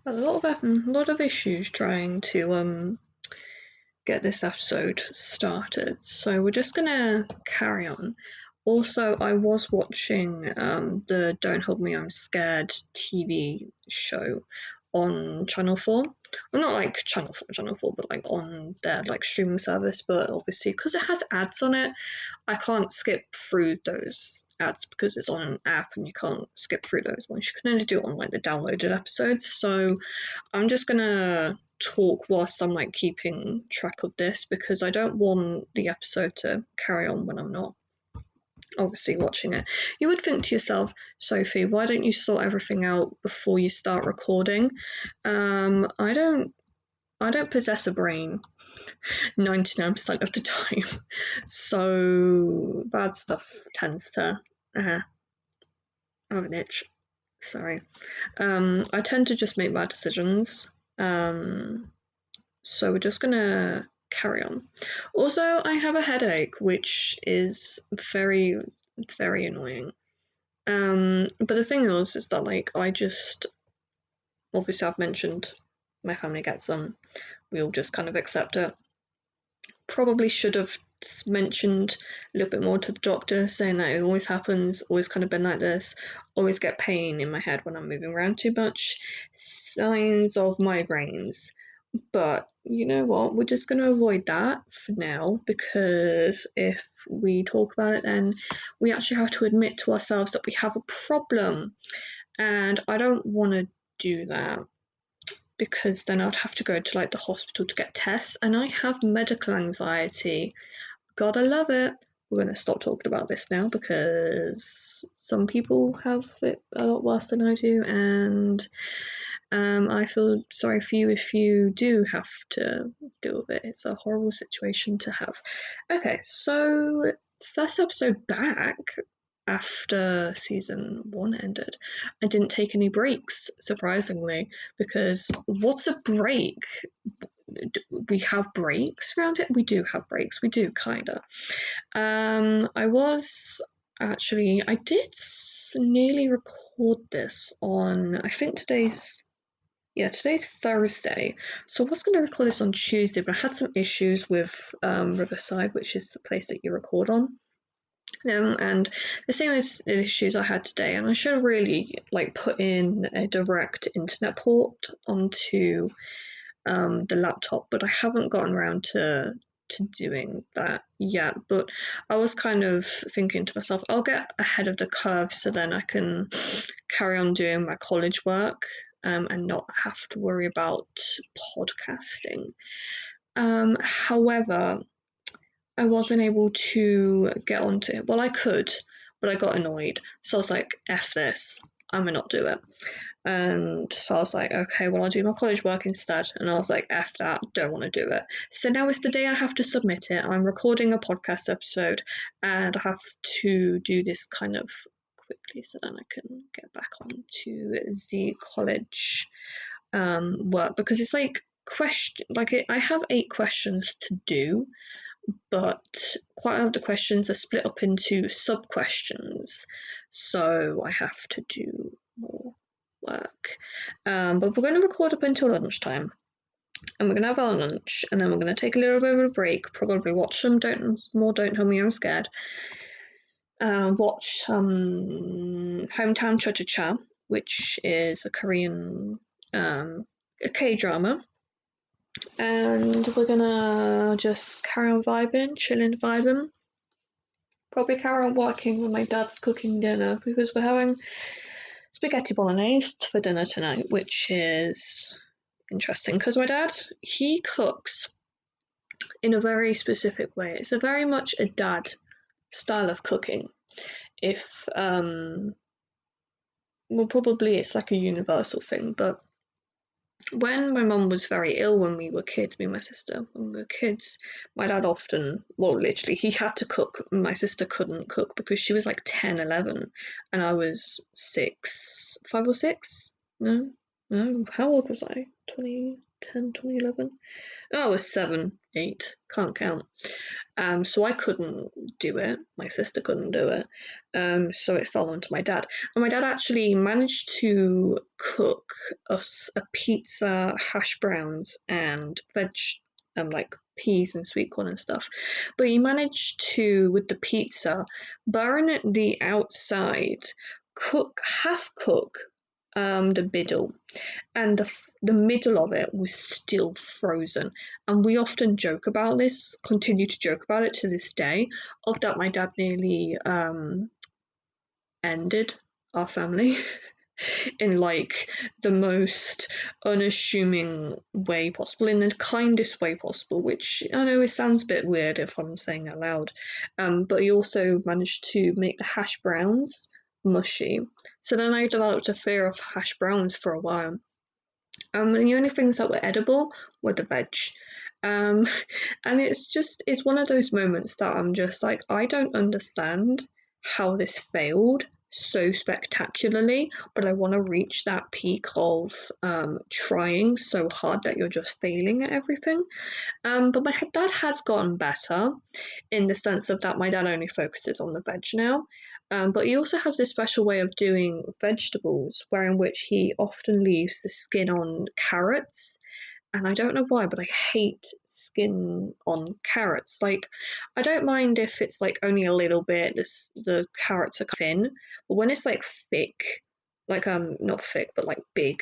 a lot of issues trying to get this episode started, so we're just gonna carry on. Also, I was watching the Don't Hold Me, I'm Scared TV show on Channel 4. Well, not like Channel 4, but like on their like streaming service. But obviously, because it has ads on it, I can't skip through those ads because it's on an app and you can't skip through those ones. You can only do it on like the downloaded episodes. So I'm just gonna talk whilst I'm like keeping track of this because I don't want the episode to carry on when I'm not obviously watching it. You would think to yourself, Sophie, why don't you sort everything out before you start recording? I don't possess a brain 99% of the time, so bad stuff tends to I have an itch. Sorry. I tend to just make bad decisions. So we're just gonna carry on. Also, I have a headache, which is very, very annoying. But the thing is that like I just obviously I've mentioned my family gets them. We all just kind of accept it. Probably should have mentioned a little bit more to the doctor, saying that it always happens, always kind of been like this, always get pain in my head when I'm moving around too much, signs of migraines. But you know what, we're just going to avoid that for now, because if we talk about it, then we actually have to admit to ourselves that we have a problem, and I don't want to do that because then I'd have to go to like the hospital to get tests, and I have medical anxiety. God, I love it. We're going to stop talking about this now because some people have it a lot worse than I do, and I feel sorry for you if you do have to deal with it. It's a horrible situation to have. Okay, so first episode back after season 1 ended. I didn't take any breaks, surprisingly, because what's a break? We have breaks around it. We do have breaks. We do kinda. I did nearly record this on. I think today's Thursday, so I was going to record this on Tuesday, but I had some issues with Riverside, which is the place that you record on. And the same as the issues I had today, and I should have really like put in a direct internet port onto the laptop, but I haven't gotten around to doing that yet. But I was kind of thinking to myself, I'll get ahead of the curve so then I can carry on doing my college work and not have to worry about podcasting. However, I wasn't able to get onto it. Well, I could, but I got annoyed. So I was like, F this, I'm gonna not do it. And so I was like, okay, well, I'll do my college work instead. And I was like, F that, don't want to do it. So now is the day I have to submit it. I'm recording a podcast episode and I have to do this kind of quickly so then I can get back on to the college work, because it's like I have 8 questions to do, but quite a lot of the questions are split up into sub questions, so I have to do more work. But we're going to record up until lunchtime, and we're going to have our lunch, and then we're going to take a little bit of a break, probably watch some Don't Tell Me I'm Scared, watch some Hometown Cha-Cha-Cha, which is a Korean a K-drama, and we're gonna just carry on vibing. Probably carry on working when my dad's cooking dinner, because we're having spaghetti bolognese for dinner tonight, which is interesting because my dad, he cooks in a very specific way. It's a very much a dad style of cooking. Probably it's like a universal thing, but when my mum was very ill when we were kids, me and my sister, when we were kids, my dad literally, he had to cook. My sister couldn't cook because she was like 10, 11, and I was 6, 5 or 6? No? No, how old was I? 2010, 2011? Oh, I was 7, 8, can't count. So I couldn't do it. My sister couldn't do it. So it fell onto my dad. And my dad actually managed to cook us a pizza, hash browns, and veg, like peas and sweet corn and stuff. But he managed to, with the pizza, burn the outside, half cook the middle, and the middle of it was still frozen. And we often joke about this, continue to joke about it to this day, of that my dad nearly ended our family in like the most unassuming way possible, in the kindest way possible, which I know it sounds a bit weird if I'm saying out loud. But he also managed to make the hash browns mushy. So then I developed a fear of hash browns for a while. And the only things that were edible were the veg. Um, and it's one of those moments that I'm just like, I don't understand how this failed so spectacularly, but I want to reach that peak of trying so hard that you're just failing at everything. But my dad has gotten better in the sense of that my dad only focuses on the veg now. But he also has this special way of doing vegetables, where in which he often leaves the skin on carrots. And I don't know why, but I hate skin on carrots. Like, I don't mind if it's like only a little bit, the carrots are thin, but when it's like thick, like not thick, but like big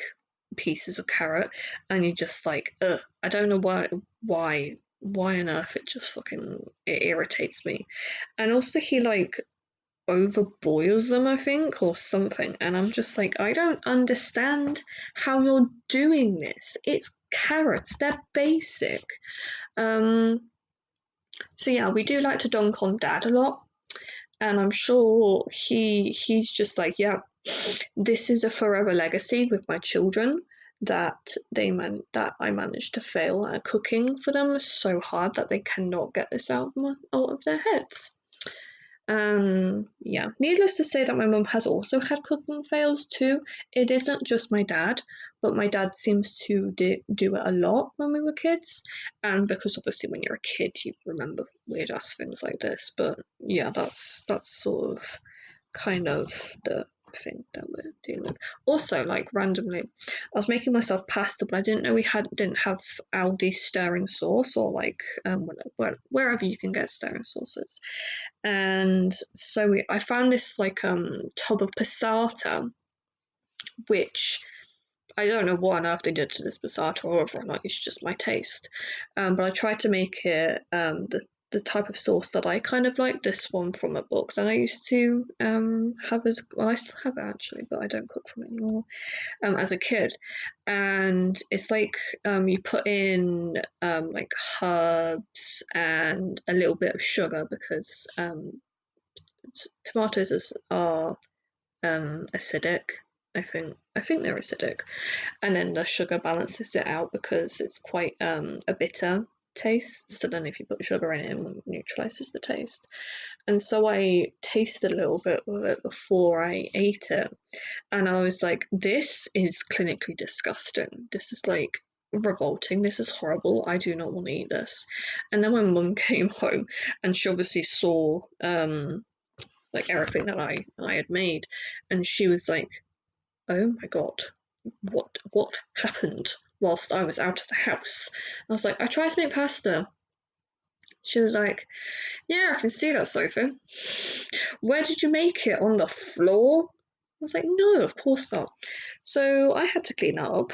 pieces of carrot, and you just like, ugh, I don't know why on earth it just fucking it irritates me. And also he like overboils them, I think, or something. And I'm just like, I don't understand how you're doing this. It's carrots, they're basic. Um, so yeah, we do like to dunk on Dad a lot. And I'm sure he's just like, yeah, this is a forever legacy with my children that that I managed to fail at cooking for them so hard that they cannot get this out of their heads. Yeah, needless to say that my mum has also had cooking fails too. It isn't just my dad, but my dad seems to do it a lot when we were kids. And because obviously when you're a kid, you remember weird ass things like this. But yeah, that's sort of kind of the thing that we're dealing with. Also, like randomly, I was making myself pasta, but I didn't know we didn't have Aldi stirring sauce, or like wherever you can get stirring sauces. And so I found this like tub of passata, which I don't know what on earth they did to this passata, or whether or not it's just my taste. But I tried to make it the type of sauce that I kind of like. This one from a book that I used to have as well. I still have it actually, but I don't cook from it anymore. As a kid, and it's like you put in like herbs and a little bit of sugar, because tomatoes are acidic. I think they're acidic, and then the sugar balances it out because it's quite a bitter taste. So then if you put sugar in it neutralizes the taste. And so I tasted a little bit of it before I ate it, and I was like, this is clinically disgusting. This is like revolting. This is horrible. I do not want to eat this. And then when mum came home, and she obviously saw like everything that I had made, and she was like, oh my god, what happened whilst I was out of the house? I was like, I tried to make pasta. She was like, yeah, I can see that, Sophie. Where did you make it? On the floor? I was like, no, of course not. So I had to clean that up.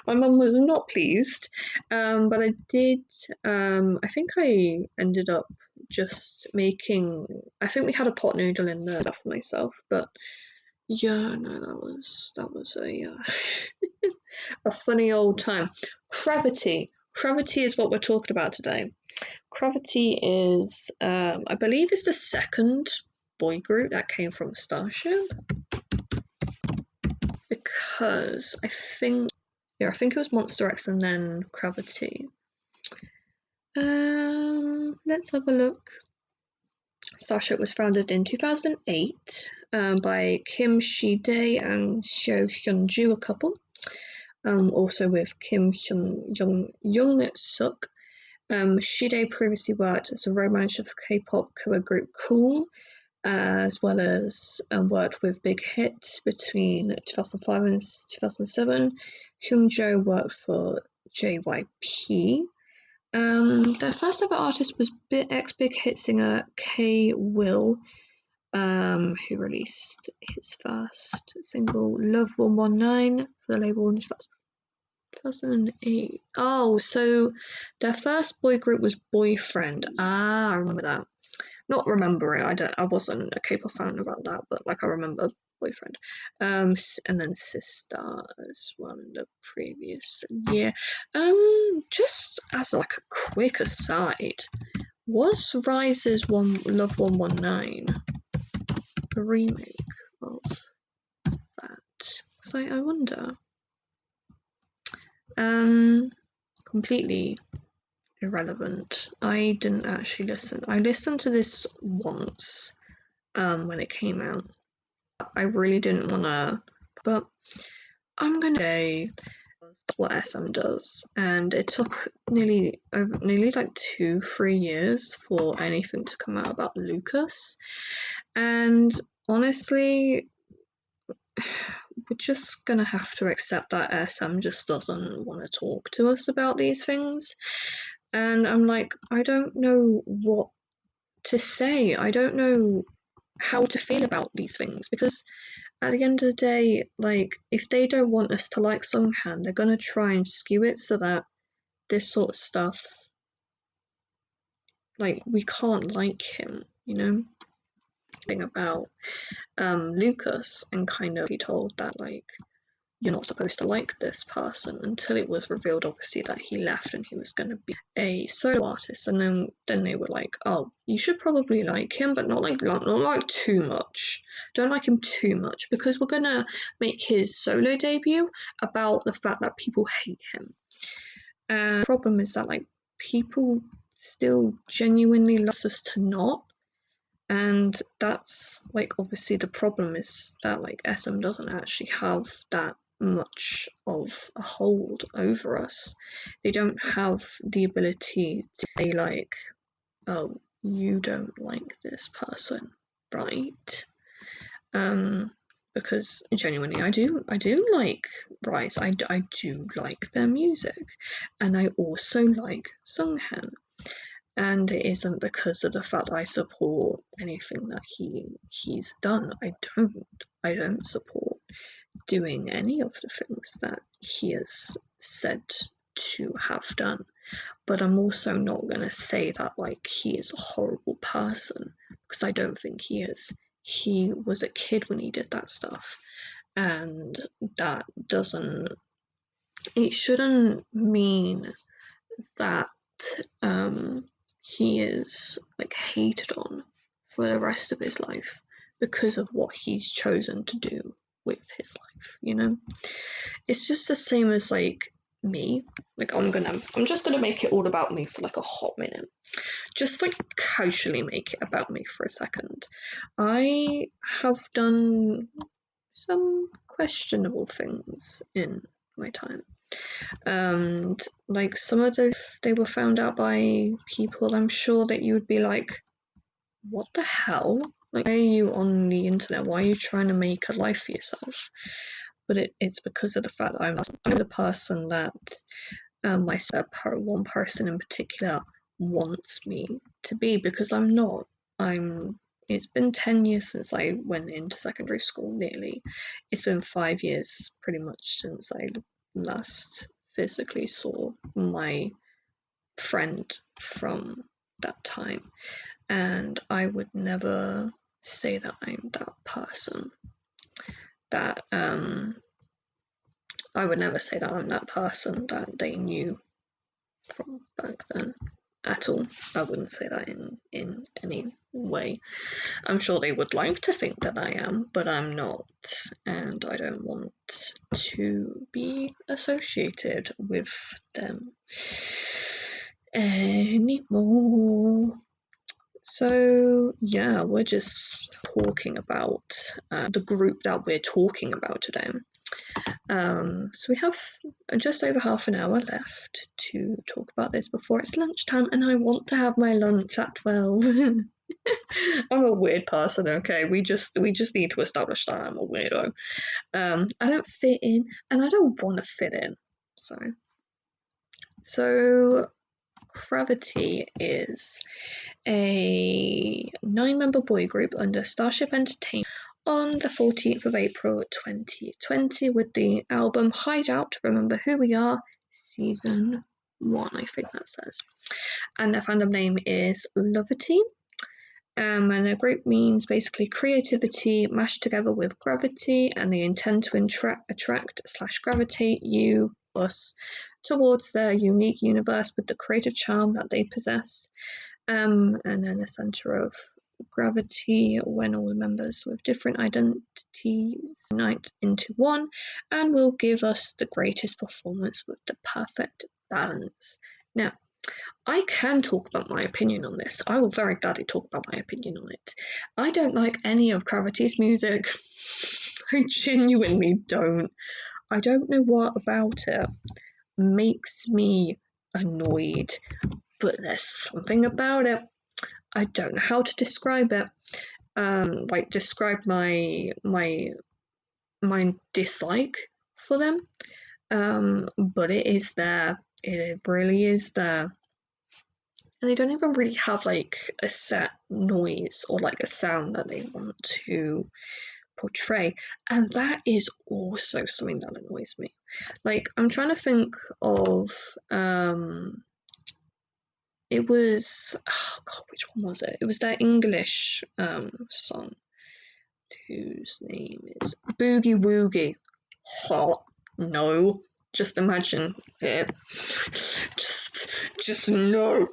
My mum was not pleased, but I did. I think I ended up just making. I think we had a pot noodle in there for myself, but yeah, no, that was a funny old time. Cravity. Cravity is what we're talking about today. Cravity is, I believe, is the second boy group that came from Starship, because I think it was Monster X and then Cravity. Let's have a look. Starship was founded in 2008 by Kim Shi-dae and Seo Hyun-ju, a couple. also with Kim Young Suk. Shide previously worked as a road manager for K-pop cover group Cool, as well as worked with Big Hit between 2005 and 2007. Hyunjo worked for JYP. Their first ever artist was ex-Big Hit singer K. Will, who released his first single Love 119 for the label in 2008. Oh, so their first boy group was Boyfriend. I remember that. Not remember it. I wasn't a K-pop fan about that, but like I remember Boyfriend. And then Sister as well in the previous year. Just as like a quick aside, was Rise's Love 119 a remake of that? So I wonder. Completely irrelevant. I didn't actually listen. I listened to this once when it came out. I really didn't want to, but I'm gonna say what SM does, and it took nearly like 2-3 years for anything to come out about Lucas, and honestly, we're just gonna have to accept that SM just doesn't want to talk to us about these things. And I'm like, I don't know what to say. I don't know how to feel about these things, because at the end of the day, like, if they don't want us to like Sunghan, they're gonna try and skew it so that this sort of stuff, like, we can't like him, you know? Thing about Lucas, and kind of be told that, like, you're not supposed to like this person, until it was revealed obviously that he left and he was going to be a solo artist, and then they were like, oh, you should probably like him, but not like too much. Don't like him too much, because we're going to make his solo debut about the fact that people hate him. And the problem is that, like, people still genuinely love us to not. And that's, like, obviously the problem is that, like, SM doesn't actually have that much of a hold over us. They don't have the ability to say, like, oh, you don't like this person, right? Because genuinely, I do like Rise. I do like their music, and I also like Sunghan. And it isn't because of the fact that I support anything that he's done. I don't support doing any of the things that he has said to have done. But I'm also not going to say that, like, he is a horrible person, because I don't think he is. He was a kid when he did that stuff, and that doesn't, it shouldn't mean that he is, like, hated on for the rest of his life because of what he's chosen to do with his life, you know? It's just the same as, like, me. Like, I'm just gonna make it all about me for like a hot minute. Just, like, casually make it about me for a second. I have done some questionable things in my time. And, like, some of they were found out by people, I'm sure that you would be like, what the hell? Like, why are you on the internet? Why are you trying to make a life for yourself? But it's because of the fact that I'm the person that one person in particular wants me to be, because I'm not. It's been 10 years since I went into secondary school, nearly. It's been 5 years pretty much since I last physically saw my friend from that time, and I would never say that I'm that person. That I would never say that I'm that person that they knew from back then at all. I wouldn't say that in any way. I'm sure they would like to think that I am, but I'm not, and I don't want to be associated with them anymore. So yeah, we're just talking about the group that we're talking about today. So we have just over half an hour left to talk about this before it's lunchtime, and I want to have my lunch at 12. I'm a weird person, okay? We just need to establish that I'm a weirdo. I don't fit in, and I don't want to fit in. So Cravity is a 9-member boy group under Starship Entertainment on the 14th of April 2020 with the album Hideout, Remember Who We Are, Season 1, I think that says. And their fandom name is Lovity. And their group means basically creativity mashed together with gravity, and they intend to attract/gravitate you, us, towards their unique universe with the creative charm that they possess. And then the center of gravity when all the members with different identities unite into one and will give us the greatest performance with the perfect balance. Now, I can talk about my opinion on this. I will very gladly talk about my opinion on it. I don't like any of Gravity's music. I genuinely don't. I don't know what about it makes me annoyed, but there's something about it. I don't know how to describe it. Describe my dislike for them. But it is there. It really is there. And they don't even really have like a set noise or like a sound that they want to portray, and that is also something that annoys me. Like, I'm trying to think of it was, oh god, which one was it? It was their English song whose name is Boogie Woogie. Oh, no, just imagine it. Just no,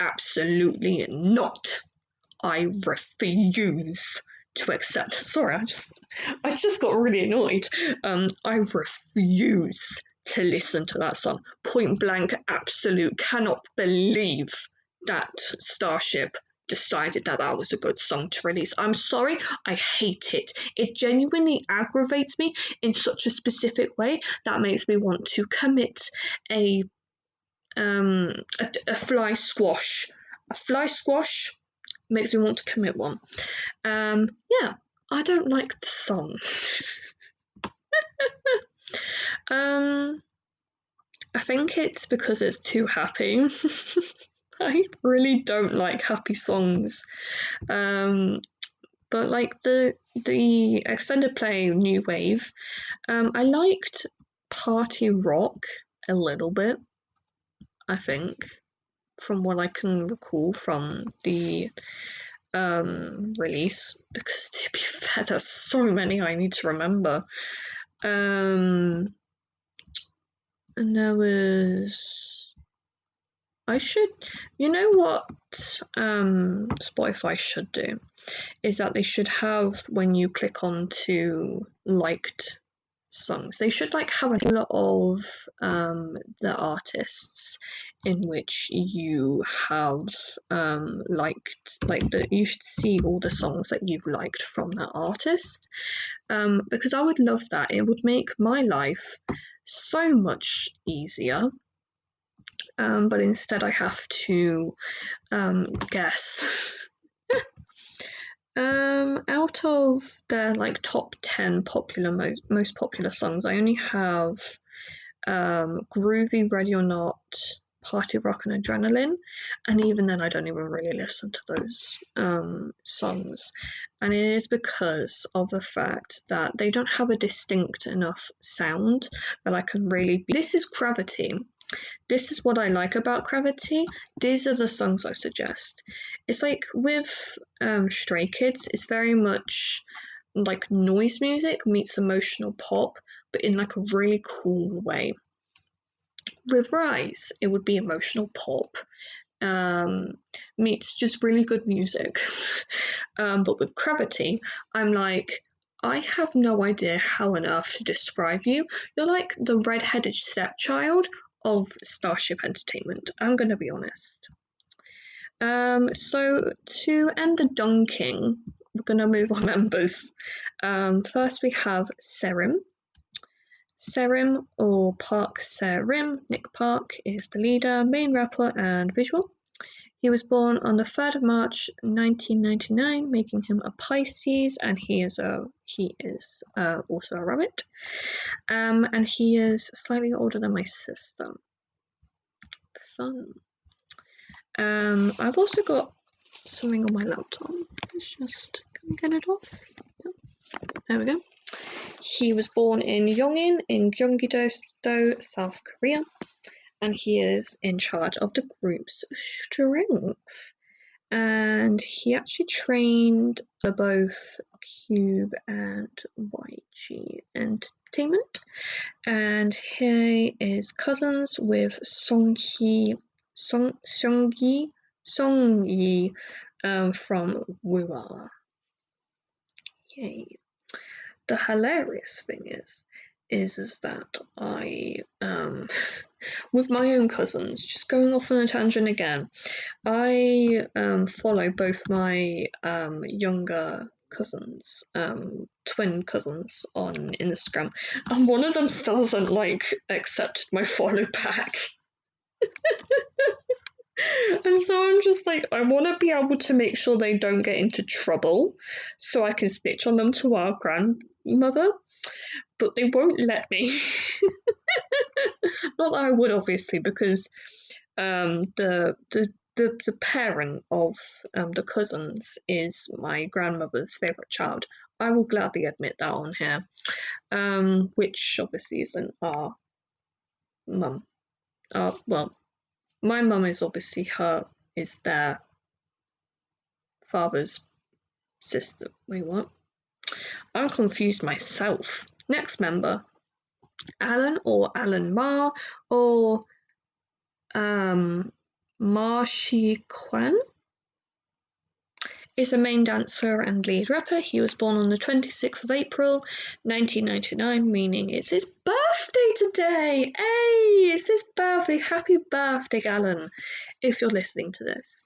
absolutely not. I refuse to accept. Sorry, I just got really annoyed. I refuse to listen to that song. Point blank, absolute. Cannot believe that Starship decided that that was a good song to release. I'm sorry, I hate it. It genuinely aggravates me in such a specific way that makes me want to commit a fly squash. A fly squash makes me want to commit one. Yeah, I don't like the song. I think it's because it's too happy. I really don't like happy songs. But like the extended play New Wave, I liked party rock a little bit, I think, from what I can recall from the release, because to be fair, there's so many I need to remember. And there was, you know what Spotify should do is that they should have, when you click on to liked songs, they should like have a lot of the artists in which you have liked, you should see all the songs that you've liked from that artist, because I would love that. It would make my life so much easier, but instead I have to guess. Out of their like top 10 popular most popular songs, I only have Groovy, Ready or Not, Party Rock and Adrenaline, and even then I don't even really listen to those songs, and it is because of the fact that they don't have a distinct enough sound that I can really this is Cravity. This is what I like about Cravity. These are the songs I suggest. It's like with Stray Kids, it's very much like noise music meets emotional pop, but in like a really cool way. With Rise, it would be emotional pop meets just really good music. But with Cravity, I'm like, I have no idea how on earth to describe you. You're like the red-headed stepchild of Starship Entertainment. I'm going to be honest. So to end the dunking we're gonna move on members. First we have Serim. Serim, or Park Serim, Nick Park, is the leader, main rapper, and visual. He was born on the 3rd of March 1999, making him a Pisces, and he is also a rabbit. And he is slightly older than my sister. Fun. I've also got something on my laptop. Let's just, can we get it off? Yep. There we go. He was born in Yongin in Gyeonggi-do, South Korea, and he is in charge of the group's strength. And he actually trained for both Cube and YG Entertainment. And he is cousins with Songyi from Wuala. Yay. The hilarious thing is that I, with my own cousins, just going off on a tangent again, I follow both my younger cousins, twin cousins, on Instagram, and one of them still hasn't accepted my follow back. And so I'm just like, I want to be able to make sure they don't get into trouble so I can snitch on them to our grandmother, but they won't let me. Not that I would, obviously, because the parent of the cousins is my grandmother's favourite child. I will gladly admit that on here, which obviously isn't our mum. Well, my mum is obviously their father's sister. Wait, what? I'm confused myself. Next member, Alan, or Alan Ma, or Marshi Kwan, is a main dancer and lead rapper. He was born on the 26th of April 1999, meaning it's his birthday today. Hey, it's his birthday. Happy birthday, Alan, if you're listening to this.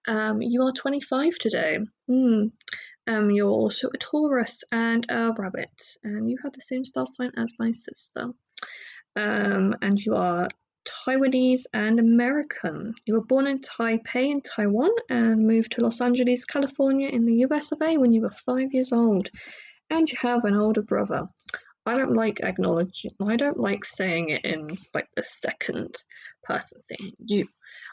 You are 25 today. You're also a Taurus and a rabbit, and you have the same star sign as my sister. And you are Taiwanese and American. You were born in Taipei in Taiwan and moved to Los Angeles, California in the US of A when you were 5 years old. And you have an older brother. I don't like saying it in the second person saying you.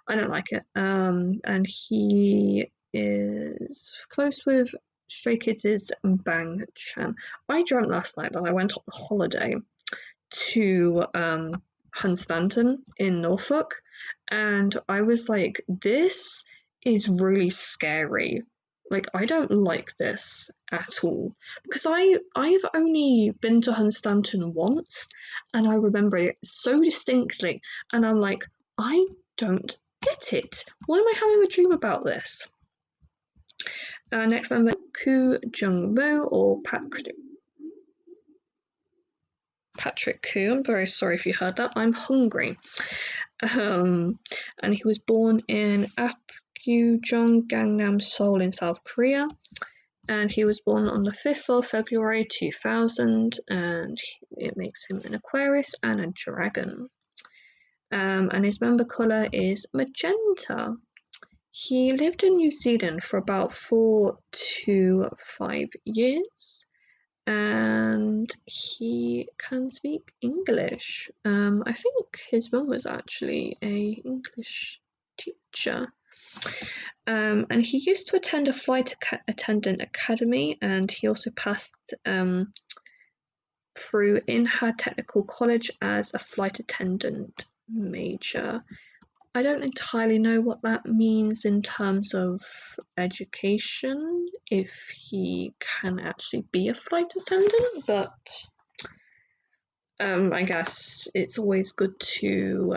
I don't like it. And he is close with Stray Kids' Bang Chan. I dreamt last night that I went on holiday to Hunstanton in Norfolk, and I was like, this is really scary. I don't like this at all, because I've only been to Hunstanton once, and I remember it so distinctly, and I'm like, I don't get it. Why am I having a dream about this? Next member, Koo Jung-woo, or Patrick Koo. I'm very sorry if you heard that. I'm hungry. And he was born in Apgujeong, Gangnam, Seoul in South Korea. And he was born on the 5th of February 2000, and it makes him an Aquarius and a dragon. And his member colour is magenta. He lived in New Zealand for about 4 to 5 years, and he can speak English. I think his mum was actually an English teacher. And he used to attend a flight attendant academy, and he also passed through Inha Technical College as a flight attendant major. I don't entirely know what that means in terms of education, if he can actually be a flight attendant, but I guess it's always good to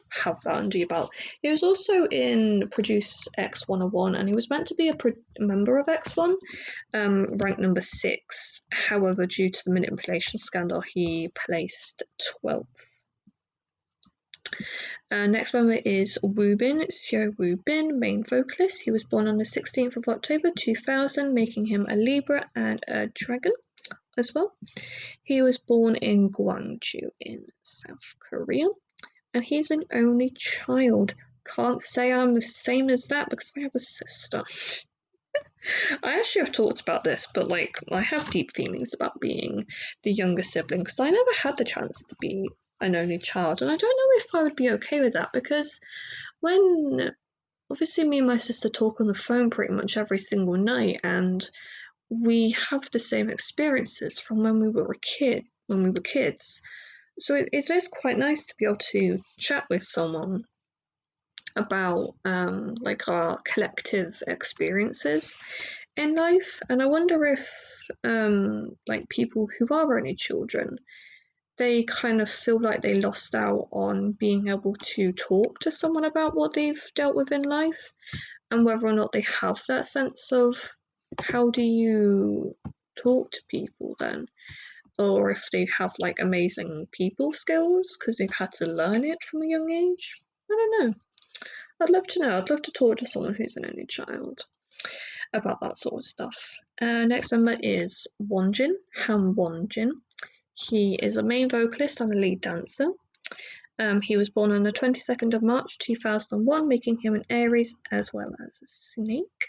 have that under your belt. He was also in Produce X101, and he was meant to be a member of X1, ranked number 6. However, due to the manipulation scandal, he placed 12th. Next member is Woobin, Seo Woobin, main vocalist. He was born on the 16th of October 2000, making him a Libra and a Dragon as well. He was born in Gwangju in South Korea, and he's an only child. Can't say I'm the same as that because I have a sister. I actually have talked about this, but like I have deep feelings about being the younger sibling because I never had the chance to be an only child, and I don't know if I would be okay with that because when obviously me and my sister talk on the phone pretty much every single night, and we have the same experiences from when we were kids. So it is quite nice to be able to chat with someone about like our collective experiences in life. And I wonder if like people who are only children, they kind of feel like they lost out on being able to talk to someone about what they've dealt with in life, and whether or not they have that sense of how do you talk to people then, or if they have like amazing people skills because they've had to learn it from a young age. I don't know. I'd love to know. I'd love to talk to someone who's an only child about that sort of stuff. Next member is Wonjin, Han Wonjin. He is a main vocalist and a lead dancer. He was born on the 22nd of March 2001, making him an Aries as well as a snake.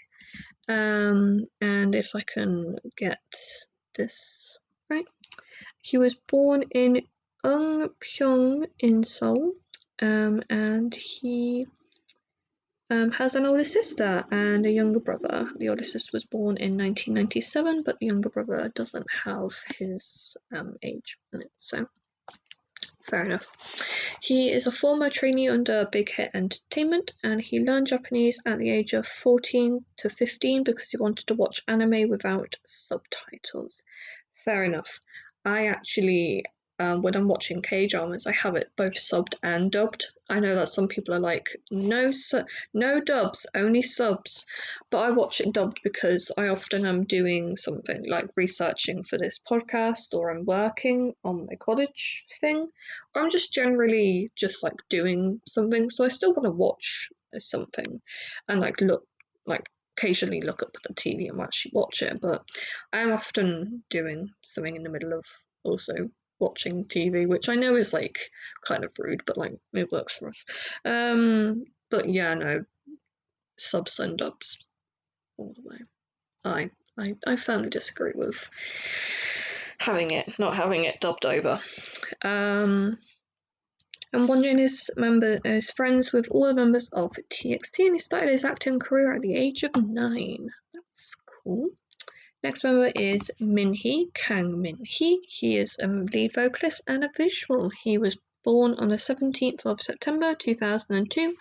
And if I can get this right, he was born in Eungpyeong in Seoul, and he has an older sister and a younger brother. The older sister was born in 1997, but the younger brother doesn't have his age in it, so fair enough. He is a former trainee under Big Hit Entertainment, and he learned Japanese at the age of 14 to 15 because he wanted to watch anime without subtitles. Fair enough. I actually, when I'm watching K-dramas, I have it both subbed and dubbed. I know that some people are like, no dubs, only subs. But I watch it dubbed because I often am doing something like researching for this podcast, or I'm working on my college thing, or I'm just generally just like doing something. So I still want to watch something and like occasionally look up at the TV and actually watch it, but I'm often doing something in the middle of also watching TV, which I know is like kind of rude, but like it works for us. But yeah, no, subs and dubs all the way. I firmly disagree with not having it dubbed over. And Wonjin is friends with all the members of TXT, and he started his acting career at the age of 9. That's cool. Next member is Minhee, Kang Minhee. He is a lead vocalist and a visual. He was born on the 17th of September 2002,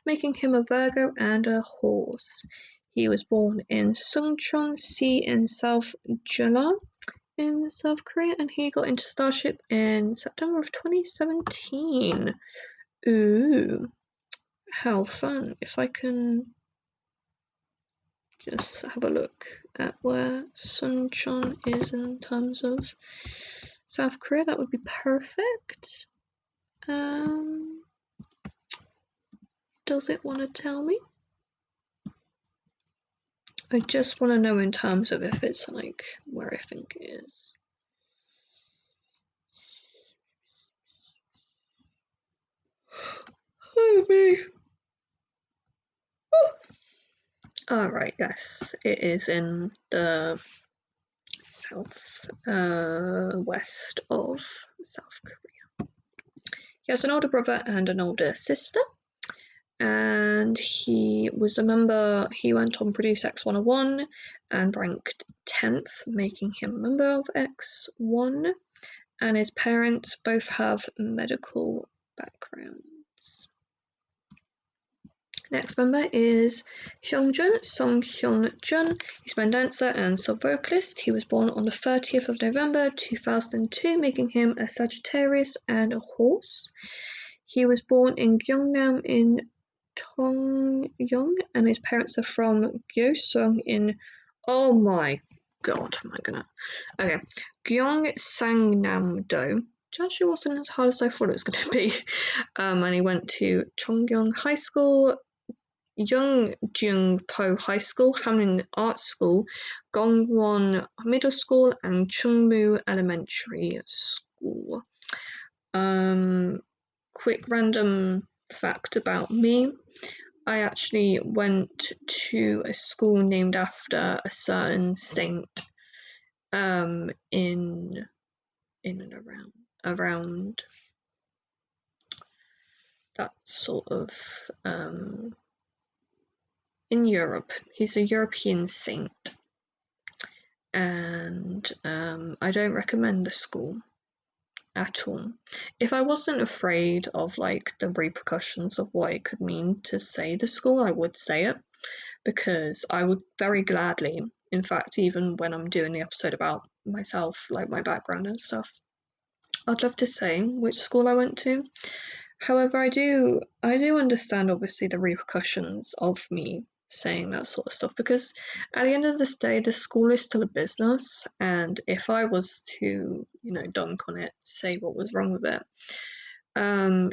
making him a Virgo and a horse. He was born in Sungcheon-si in South Jeolla in South Korea, and he got into Starship in September of 2017. Ooh, how fun. If I can just have a look at where Suncheon is in terms of South Korea, that would be perfect. Does it want to tell me? I just want to know in terms of if it's like where I think it is. Oh me. Alright, yes, it is in the south west of South Korea. He has an older brother and an older sister, and he was a member. He went on Produce X101 and ranked 10th, making him a member of X1, and his parents both have medical backgrounds. Next member is Hyungjun, Song Hyunjun. He's a dancer and sub-vocalist. He was born on the 30th of November 2002, making him a Sagittarius and a horse. He was born in Gyeongnam in Tongyeong, and his parents are from Gyeongsang in, oh my god, am I gonna, okay, Gyeongsangnam-do, which actually wasn't as hard as I thought it was going to be. And he went to Chongyong High School, Yeongjung-po High School, Hamlin Art School, Gongwon Middle School, and Chungmu Elementary School. Quick random fact about me. I actually went to a school named after a certain saint in and around that sort of in Europe. He's a European saint, and I don't recommend the school at all. If I wasn't afraid of like the repercussions of what it could mean to say the school, I would say it, because I would very gladly, in fact, even when I'm doing the episode about myself, like my background and stuff, I'd love to say which school I went to. However, I do understand obviously the repercussions of me saying that sort of stuff, because at the end of this day, the school is still a business, and if I was to, dunk on it, say what was wrong with it,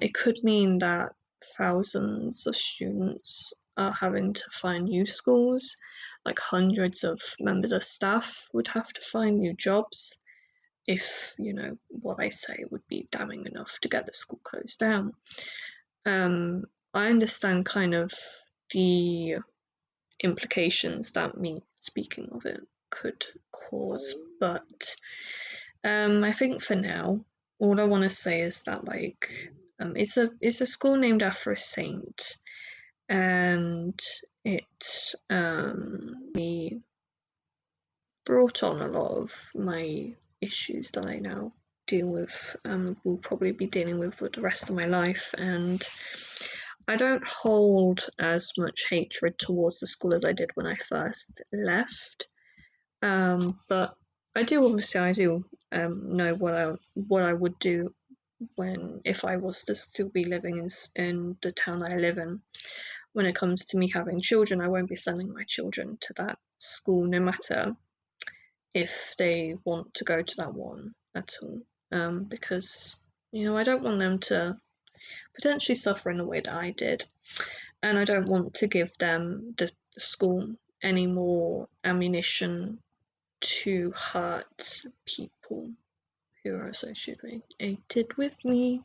it could mean that thousands of students are having to find new schools, like hundreds of members of staff would have to find new jobs if, what I say would be damning enough to get the school closed down. I understand kind of the implications that me speaking of it could cause, but I think for now, all I want to say is that like it's a school named after a saint, and it me brought on a lot of my issues that I now deal with, will probably be dealing with for the rest of my life, and I don't hold as much hatred towards the school as I did when I first left, but I do know what I would do if I was to still be living in the town I live in. When it comes to me having children, I won't be sending my children to that school, no matter if they want to go to that one at all, because I don't want them to potentially suffer in the way that I did, and I don't want to give them the school any more ammunition to hurt people who are associated with me.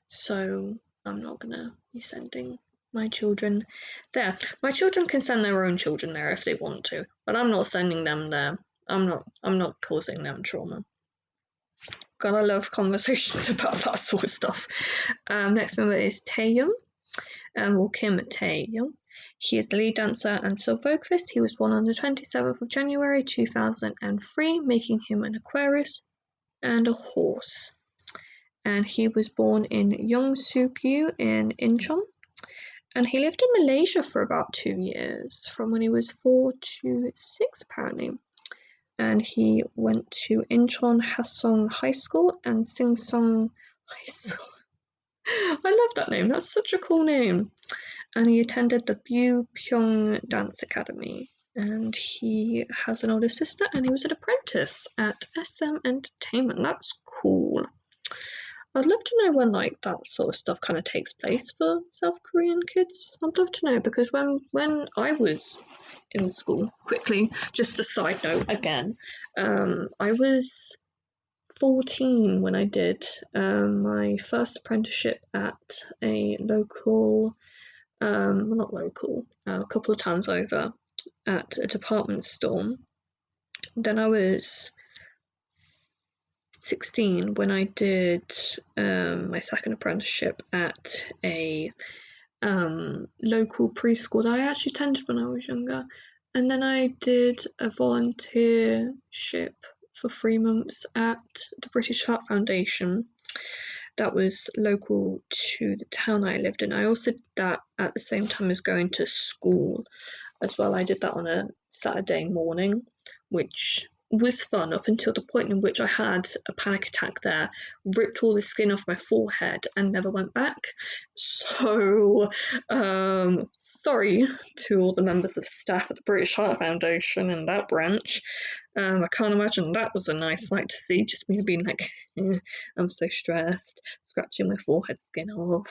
So I'm not gonna be sending my children there. My children can send their own children there if they want to, but I'm not sending them there. I'm not causing them trauma. God, I love conversations about that sort of stuff. Next member is Taeyoung, or Kim Taeyoung. He is the lead dancer and vocalist. He was born on the 27th of January 2003, making him an Aquarius and a horse. And he was born in Yeongsu-gu in Incheon. And he lived in Malaysia for about 2 years, from when he was 4 to 6 apparently. And he went to Incheon Hasong High School and Singsong High School. I love that name, that's such a cool name. And he attended the Byupyeong Dance Academy. And he has an older sister, and he was an apprentice at SM Entertainment. That's cool. I'd love to know when like that sort of stuff kind of takes place for South Korean kids. I'd love to know, because when I was in school, quickly, just a side note again, I was 14 when I did my first apprenticeship at a local, a couple of times over, at a department store. Then I was 16 when I did my second apprenticeship at a local preschool that I actually attended when I was younger. And then I did a volunteership for 3 months at the British Heart Foundation that was local to the town I lived in. I also did that at the same time as going to school as well. I did that on a Saturday morning, which was fun up until the point in which I had a panic attack there, ripped all the skin off my forehead, and never went back. So, sorry to all the members of staff at the British Heart Foundation and that branch. I can't imagine that was a nice sight to see, just me being like, I'm so stressed, scratching my forehead skin off.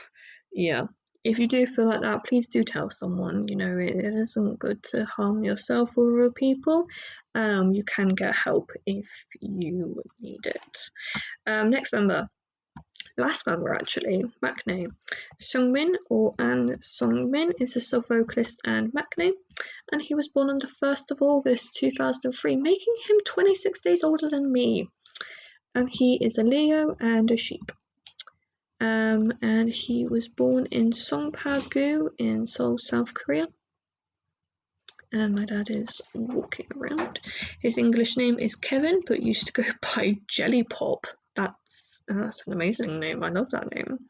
Yeah. If you do feel like that, please do tell someone. You know, it isn't good to harm yourself or other people. You can get help if you need it. Next member, last member actually, maknae. Sungmin, or An Sungmin, is a sub-vocalist and maknae, and he was born on the 1st of August 2003, making him 26 days older than me. And he is a Leo and a sheep. And he was born in Songpa-gu in Seoul, South Korea. And my dad is walking around. His English name is Kevin, but used to go by Jelly Pop. That's an amazing name. I love that name.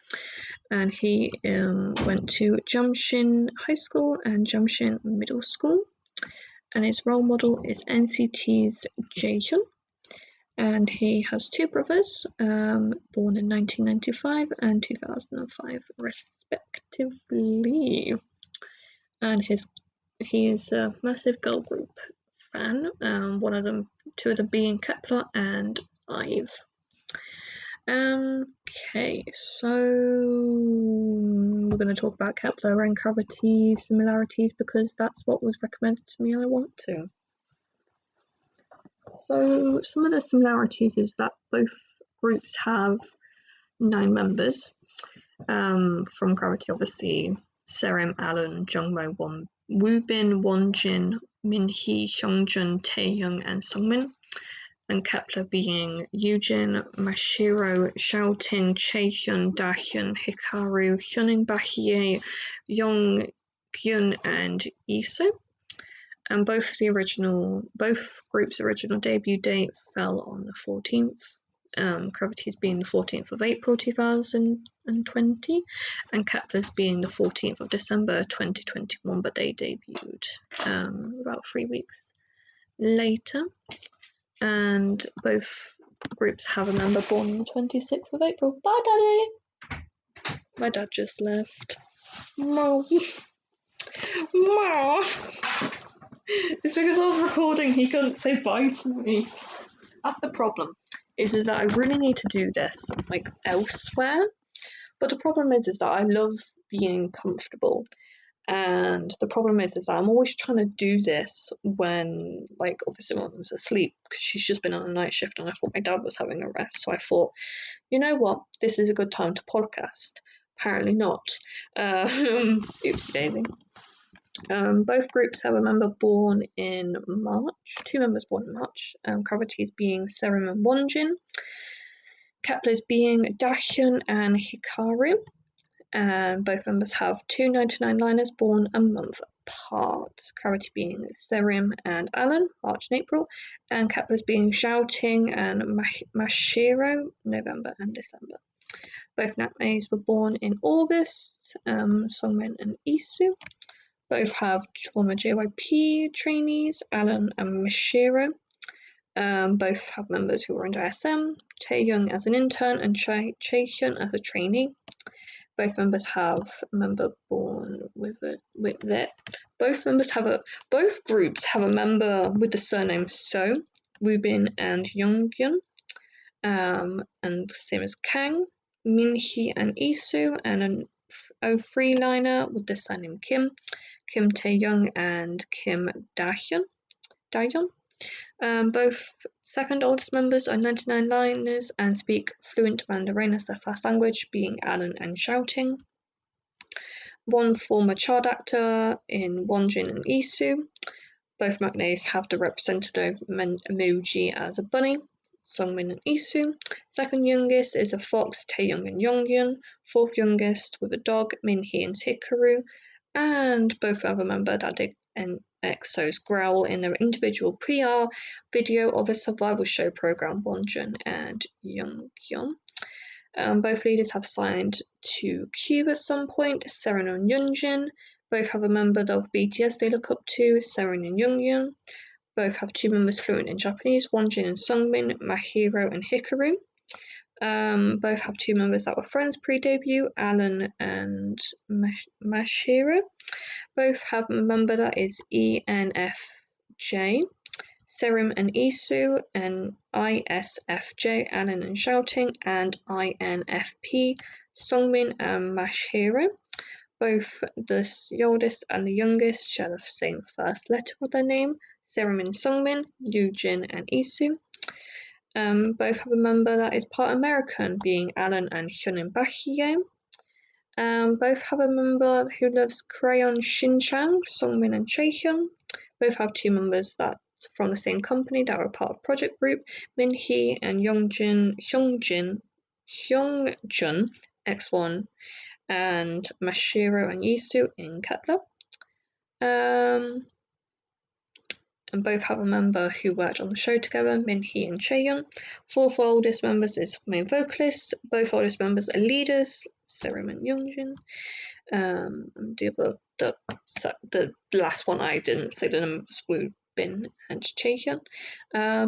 And he went to Jamshin High School and Jamshin Middle School. And his role model is NCT's Jaehyun. And he has two brothers, born in 1995 and 2005, respectively. And he is a massive girl group fan. Two of them being Kepler and IVE. Okay, so we're going to talk about Kepler and Cravity similarities because that's what was recommended to me. I want to. So some of the similarities is that both groups have 9 members. From Cravity, obviously, Serim, Alan, Jungmo, Woobin, Wonjin, Minhee, Hyungjun, Taehyung, and Sungmin. And Kepler being Yujin, Mashiro, Xiaoting, Chaehyun, Dahyun, Hikaru, Hyunin Bahie, Yonghyun, and Isu. And both groups' original debut date fell on the 14th. Gravity's being the 14th of April 2020, and Kepler's being the 14th of December 2021, but they debuted about 3 weeks later. And both groups have a member born on the 26th of April. Bye, Daddy! My dad just left. Mom. Mom. It's because I was recording, he couldn't say bye to me. That's the problem, is that I really need to do this, like, elsewhere. But the problem is that I love being comfortable. And the problem is that I'm always trying to do this when, like, obviously my mum's asleep because she's just been on a night shift and I thought my dad was having a rest. So I thought, you know what, this is a good time to podcast. Apparently not. Oopsie daisy. Both groups have a member born in March, 2 members born in March. Gravity's being Serim and Wonjin. Kepler's being Dahyun and Hikaru. And both members have 2 99-liners born a month apart. Cravity being Serim and Alan, March and April, and Kepler's being Xiaoting and Mashiro, November and December. Both maknaes were born in August, Songmin and Isu. Both have former JYP trainees, Alan and Mashiro. Both have members who were under SM, Taehyung as an intern and Chaehyun as a trainee. Both members have a member born with it. Both groups have a member with the surname So, Woobin and Yonghyun, and same as Kang, Minhee and Isu, and an O3-liner with the surname Kim Taehyung and Kim Dahyun. Both second oldest members are 99-liners and speak fluent Mandarin as their first language, being Alan and Xiaoting. One former child actor in Wonjin and Isu. Both maknaes have the representative emoji as a bunny, Sungmin and Isu. Second youngest is a fox, Taehyung and Yonghyun. Fourth youngest with a dog, Minhee and Hikaru. And both have a member that and EXO's growl in their individual PR video of a survival show program, Wonjun and Younghyun. Both leaders have signed to Cube at some point, Seren and Yunjin. Both have a member of BTS they look up to, Seren and Younghyun. Both have 2 members fluent in Japanese, Wonjin and Sungmin, Mahiro and Hikaru. Both have 2 members that were friends pre-debut, Alan and Mashiro. Both have a member that is ENFJ, Serim and Isu, and ISFJ, Alan and Shouting, and INFP, Songmin and Mashiro. Both the oldest and the youngest share the same first letter of their name, Serim and Songmin, Yujin and Isu. Both have a member that is part American, being Alan and Hyunin Bahie. Both have a member who loves Crayon Shin-chan, Songmin and Chaehyun. Both have 2 members that from the same company that are part of project group, Min-hee and Hyungjun, X1, and Mashiro and Yisu in Kepler. And both have a member who worked on the show together, Min-hee and Chaeyoung. 4th oldest members is main vocalist. Both oldest members are leaders, Serim and Youngjin. The last one I didn't say the numbers were Bin and Chaehyun.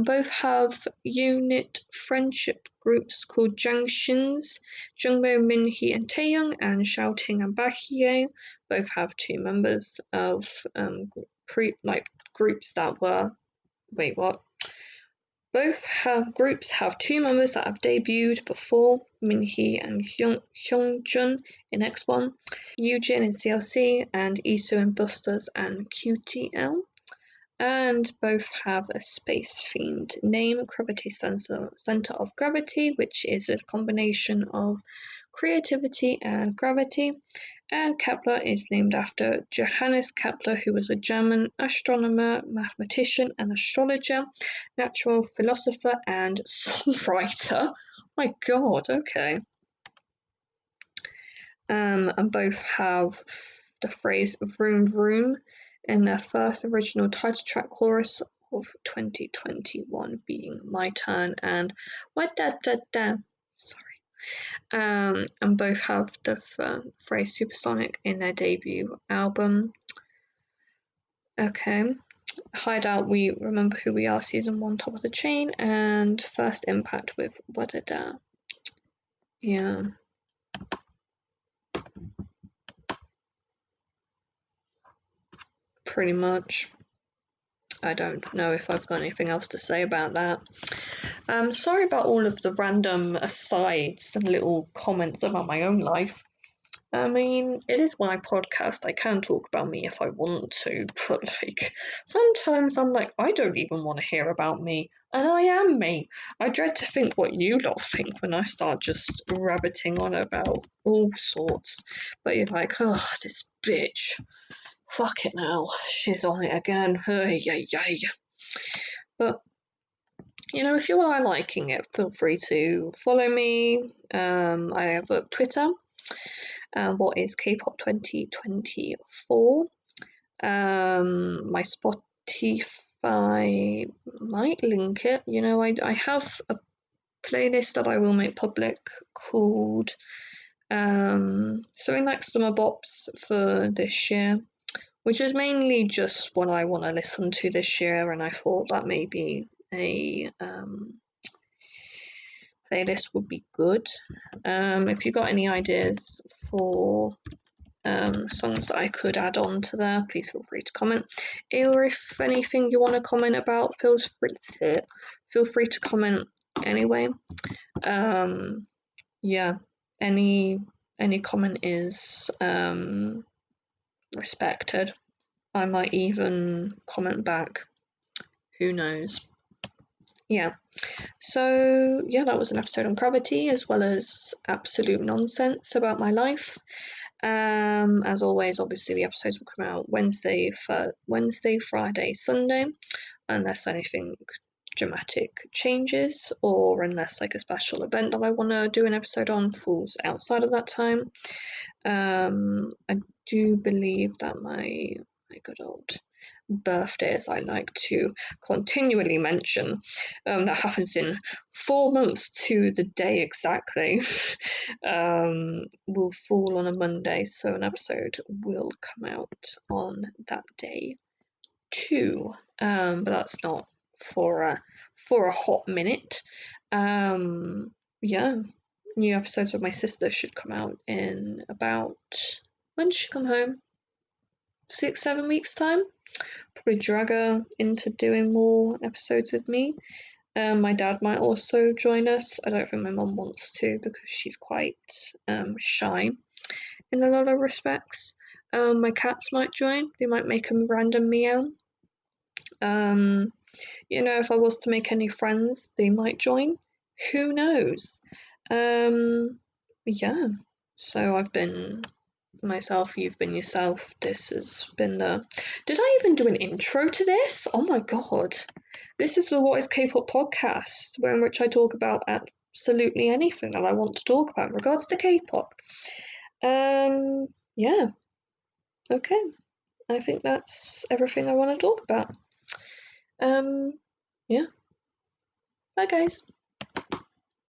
Both have unit friendship groups called Jangshins, Jungbo, Min-hee and Taeyoung, and Shouting and Bahie. Both have 2 members of groups that were groups have 2 members that have debuted before, Min-hee and Hyungjun in X1, Yujin in CLC, and Isu in Busters and QTL. And both have a space-themed name, Cravity Center of Gravity, which is a combination of creativity and gravity. And Kepler is named after Johannes Kepler, who was a German astronomer, mathematician and astrologer, natural philosopher and songwriter. My God, okay. And both have the phrase vroom vroom in their first original title track chorus of 2021 being My Turn and What Da Da Da. Sorry. And both have the phrase Supersonic in their debut album. Okay. Hideout, We Remember Who We Are, Season 1, Top of the Chain, and First Impact with Wadada. Yeah. Pretty much. I don't know if I've got anything else to say about that. Sorry about all of the random asides and little comments about my own life. I mean, it is my podcast. I can talk about me if I want to, but sometimes I'm like, I don't even want to hear about me, and I am me. I dread to think what you lot think when I start just rabbiting on about all sorts. But you're like, oh, this bitch. Fuck it now. She's on it again. Yay. But if you are liking it, feel free to follow me. I have a Twitter. What is K-pop 2024? My Spotify might link it. I have a playlist that I will make public called something like Summer Bops for this year, which is mainly just what I want to listen to this year, and I thought that maybe a playlist would be good. If you got any ideas for songs that I could add on to there, please feel free to comment. Or if anything you want to comment about, feel free to comment anyway. Yeah, any comment is respected. I might even comment back. Who knows? Yeah. So yeah, that was an episode on Cravity as well as absolute nonsense about my life. As always, obviously the episodes will come out Wednesday, Friday, Sunday, unless anything dramatic changes or unless a special event that I want to do an episode on falls outside of that time. I do believe that my good old birthday, as I like to continually mention, that happens in 4 months to the day exactly, will fall on a Monday, so an episode will come out on that day 2, but that's not for a hot minute. Yeah, new episodes of my sister should come out in about, when does she come home? 6-7 weeks time. Probably drag her into doing more episodes with me. My dad might also join us. I don't think my mum wants to because she's quite shy in a lot of respects. My cats might join. They might make a random meow. If I was to make any friends, they might join. Who knows? Yeah. So I've been myself, you've been yourself. This has been the. Did I even do an intro to this? Oh my god. This is the What is K-pop podcast, in which I talk about absolutely anything that I want to talk about in regards to K-pop. Yeah. Okay. I think that's everything I want to talk about. Yeah. Bye guys.